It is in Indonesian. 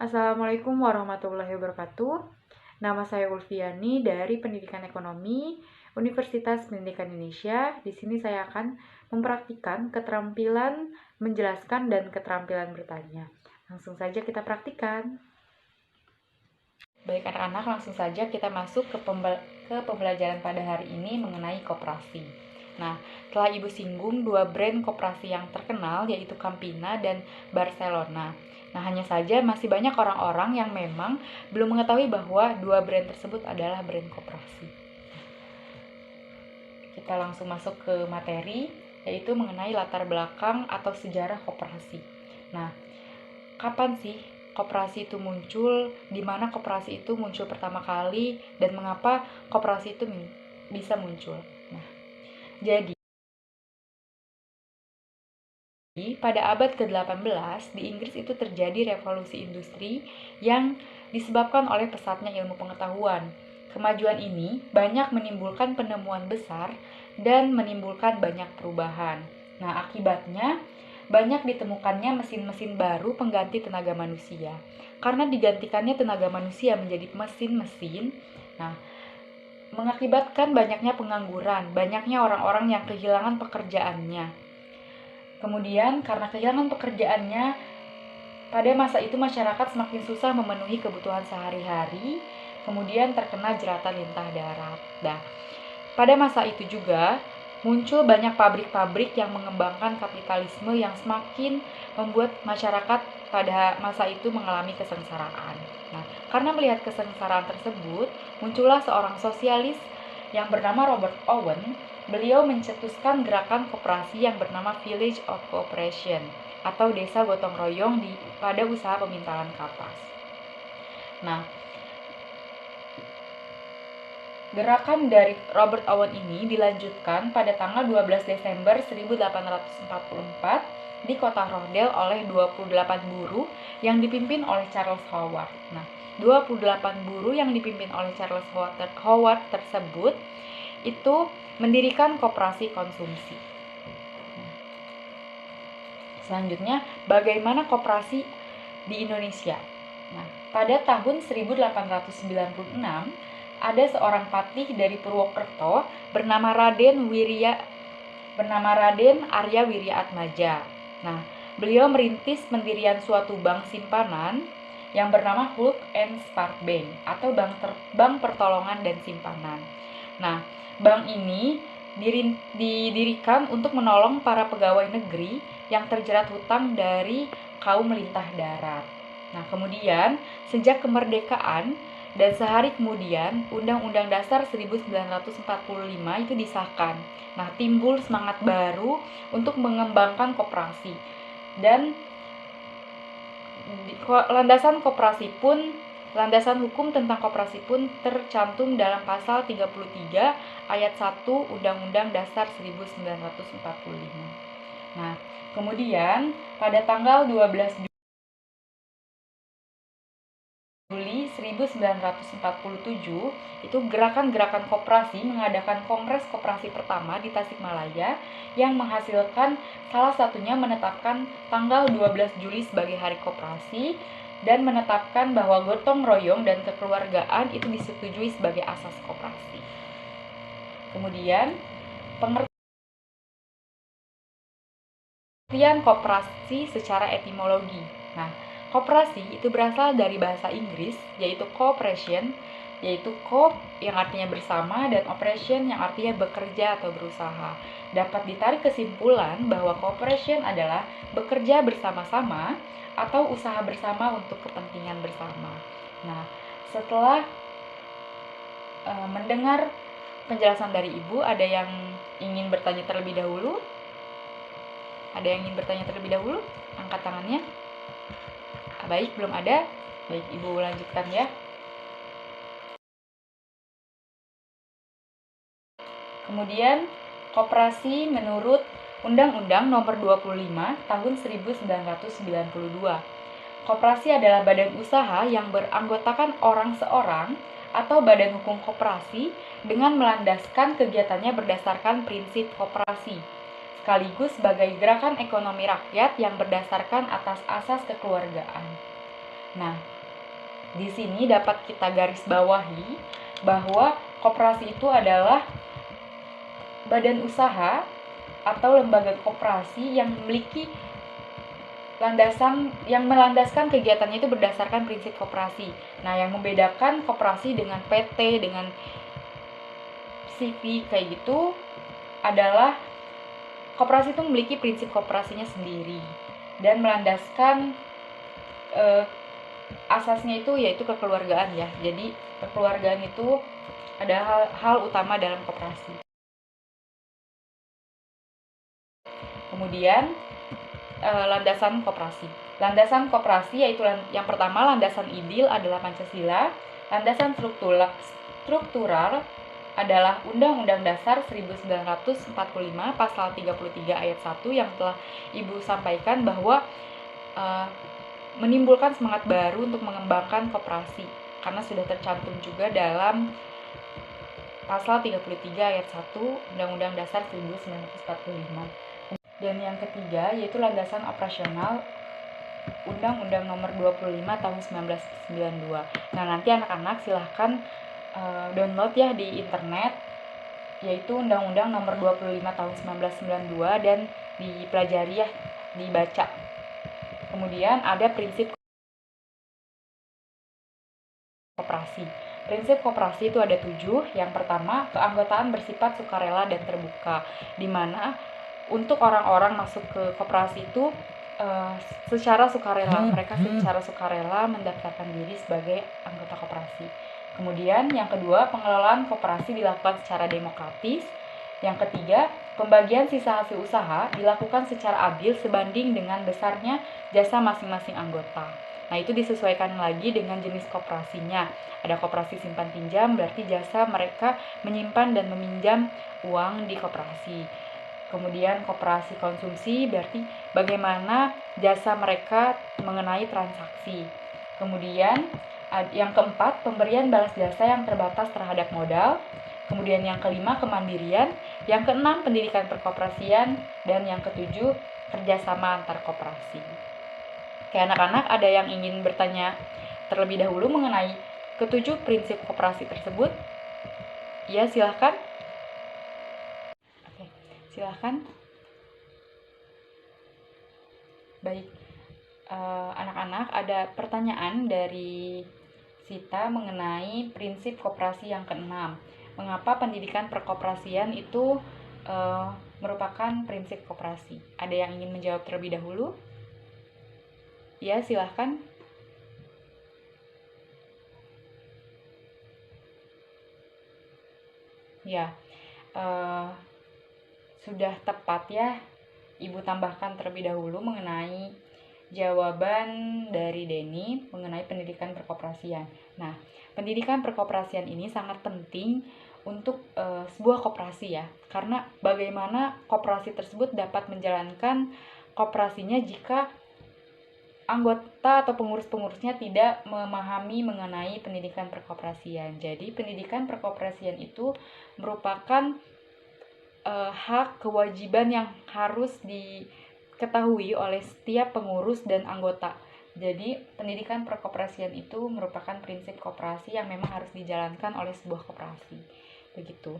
Assalamualaikum warahmatullahi wabarakatuh. Nama saya Ulfiani dari Pendidikan Ekonomi Universitas Pendidikan Indonesia. Di sini saya akan mempraktikkan keterampilan menjelaskan dan keterampilan bertanya. Langsung saja kita praktikkan. Baik anak-anak, langsung saja kita masuk ke pembelajaran pada hari ini mengenai koperasi. Nah, telah Ibu singgung dua brand koperasi yang terkenal, yaitu Campina dan Barcelona. Nah, hanya saja masih banyak orang-orang yang memang belum mengetahui bahwa dua brand tersebut adalah brand koperasi. Kita langsung masuk ke materi, yaitu mengenai latar belakang atau sejarah koperasi. Nah, kapan sih koperasi itu muncul, di mana koperasi itu muncul pertama kali, dan mengapa koperasi itu bisa muncul. Nah, jadi pada abad ke-18 di Inggris itu terjadi revolusi industri yang disebabkan oleh pesatnya ilmu pengetahuan. Kemajuan ini banyak menimbulkan penemuan besar dan menimbulkan banyak perubahan. Nah, akibatnya banyak ditemukannya mesin-mesin baru pengganti tenaga manusia. Karena digantikannya tenaga manusia menjadi mesin-mesin, nah, mengakibatkan banyaknya pengangguran, banyaknya orang-orang yang kehilangan pekerjaannya. Kemudian, karena kehilangan pekerjaannya, pada masa itu masyarakat semakin susah memenuhi kebutuhan sehari-hari, kemudian terkena jeratan lintah darat. Nah, pada masa itu juga muncul banyak pabrik-pabrik yang mengembangkan kapitalisme yang semakin membuat masyarakat pada masa itu mengalami kesengsaraan. Nah, karena melihat kesengsaraan tersebut, muncullah seorang sosialis yang bernama Robert Owen. Beliau mencetuskan gerakan koperasi yang bernama Village of Cooperation atau desa gotong royong pada usaha pemintalan kapas. Nah, gerakan dari Robert Owen ini dilanjutkan pada tanggal 12 Desember 1844 di kota Rochdale oleh 28 buruh yang dipimpin oleh Charles Howard. Nah, 28 buruh yang dipimpin oleh Charles Howard tersebut itu mendirikan koperasi konsumsi. Selanjutnya, bagaimana koperasi di Indonesia? Nah, pada tahun 1896 ada seorang patih dari Purwokerto bernama Raden Arya Wirya Atmaja. Nah, beliau merintis pendirian suatu bank simpanan yang bernama Hulk and Spark Bank atau bank pertolongan dan simpanan. Nah, bank ini didirikan untuk menolong para pegawai negeri yang terjerat hutang dari kaum lintah darat. Nah, kemudian sejak kemerdekaan dan sehari kemudian Undang-Undang Dasar 1945 itu disahkan. Nah, timbul semangat baru untuk mengembangkan koperasi. Dan landasan hukum tentang koperasi pun tercantum dalam pasal 33 ayat 1 Undang-Undang Dasar 1945. Nah, kemudian pada tanggal 12 Juli 1947 itu gerakan-gerakan koperasi mengadakan Kongres Koperasi pertama di Tasikmalaya yang menghasilkan salah satunya menetapkan tanggal 12 Juli sebagai hari koperasi dan menetapkan bahwa gotong royong dan kekeluargaan itu disetujui sebagai asas koperasi. Kemudian pengertian koperasi secara etimologi. Nah, koperasi itu berasal dari bahasa Inggris, yaitu cooperation, yaitu co yang artinya bersama dan operation yang artinya bekerja atau berusaha. Dapat ditarik kesimpulan bahwa cooperation adalah bekerja bersama-sama atau usaha bersama untuk kepentingan bersama. Nah, setelah mendengar penjelasan dari Ibu, ada yang ingin bertanya terlebih dahulu? Ada yang ingin bertanya terlebih dahulu? Angkat tangannya. Baik, belum ada. Baik, Ibu lanjutkan ya. Kemudian, koperasi menurut Undang-Undang Nomor 25 Tahun 1992. Koperasi adalah badan usaha yang beranggotakan orang seorang atau badan hukum koperasi dengan melandaskan kegiatannya berdasarkan prinsip koperasi, sekaligus sebagai gerakan ekonomi rakyat yang berdasarkan atas asas kekeluargaan. Nah, Di sini dapat kita garis bawahi bahwa koperasi itu adalah badan usaha atau lembaga koperasi yang memiliki yang melandaskan kegiatannya itu berdasarkan prinsip koperasi. Nah, yang membedakan koperasi dengan PT, dengan CV kayak gitu adalah koperasi itu memiliki prinsip koperasinya sendiri dan melandaskan asasnya itu yaitu kekeluargaan ya. Jadi kekeluargaan itu adalah hal utama dalam koperasi. Kemudian landasan koperasi. Landasan koperasi yaitu yang pertama, landasan idil adalah Pancasila. Landasan struktural adalah Undang-Undang Dasar 1945 pasal 33 ayat 1 yang telah Ibu sampaikan bahwa menimbulkan semangat baru untuk mengembangkan koperasi karena sudah tercantum juga dalam pasal 33 ayat 1 Undang-Undang Dasar 1945. Dan yang ketiga yaitu landasan operasional Undang-Undang Nomor 25 Tahun 1992. Nah, nanti anak-anak silahkan download ya di internet, yaitu Undang-Undang Nomor 25 Tahun 1992 dan dipelajari ya, dibaca. Kemudian ada prinsip koperasi. Prinsip koperasi itu ada 7. Yang pertama, keanggotaan bersifat sukarela dan terbuka, di mana untuk orang-orang masuk ke koperasi itu secara sukarela, mereka secara sukarela mendaftarkan diri sebagai anggota koperasi. Kemudian yang kedua, pengelolaan koperasi dilakukan secara demokratis. Yang ketiga, pembagian sisa hasil usaha dilakukan secara adil sebanding dengan besarnya jasa masing-masing anggota. Nah, itu disesuaikan lagi dengan jenis koperasinya. Ada koperasi simpan pinjam, berarti jasa mereka menyimpan dan meminjam uang di koperasi. Kemudian koperasi konsumsi berarti bagaimana jasa mereka mengenai transaksi. Kemudian yang keempat, pemberian balas jasa yang terbatas terhadap modal. Kemudian yang kelima, kemandirian. Yang keenam, pendidikan perkoperasian. Dan yang ketujuh, kerjasama antar koperasi. Oke, anak-anak ada yang ingin bertanya terlebih dahulu mengenai ketujuh prinsip koperasi tersebut? Ya, silahkan. Silahkan. Baik, anak-anak ada pertanyaan dari Sita mengenai prinsip koperasi yang keenam. Mengapa pendidikan perkoperasian itu merupakan prinsip koperasi? Ada yang ingin menjawab terlebih dahulu? Ya, silahkan. Ya, sudah tepat ya, Ibu tambahkan terlebih dahulu mengenai jawaban dari Denny mengenai pendidikan perkoperasian. Nah, pendidikan perkoperasian ini sangat penting untuk sebuah koperasi ya, karena bagaimana koperasi tersebut dapat menjalankan koperasinya jika anggota atau pengurus-pengurusnya tidak memahami mengenai pendidikan perkoperasian. Jadi, pendidikan perkoperasian itu merupakan hak kewajiban yang harus diketahui oleh setiap pengurus dan anggota. Jadi, pendidikan perkoperasian itu merupakan prinsip koperasi yang memang harus dijalankan oleh sebuah koperasi. Begitu.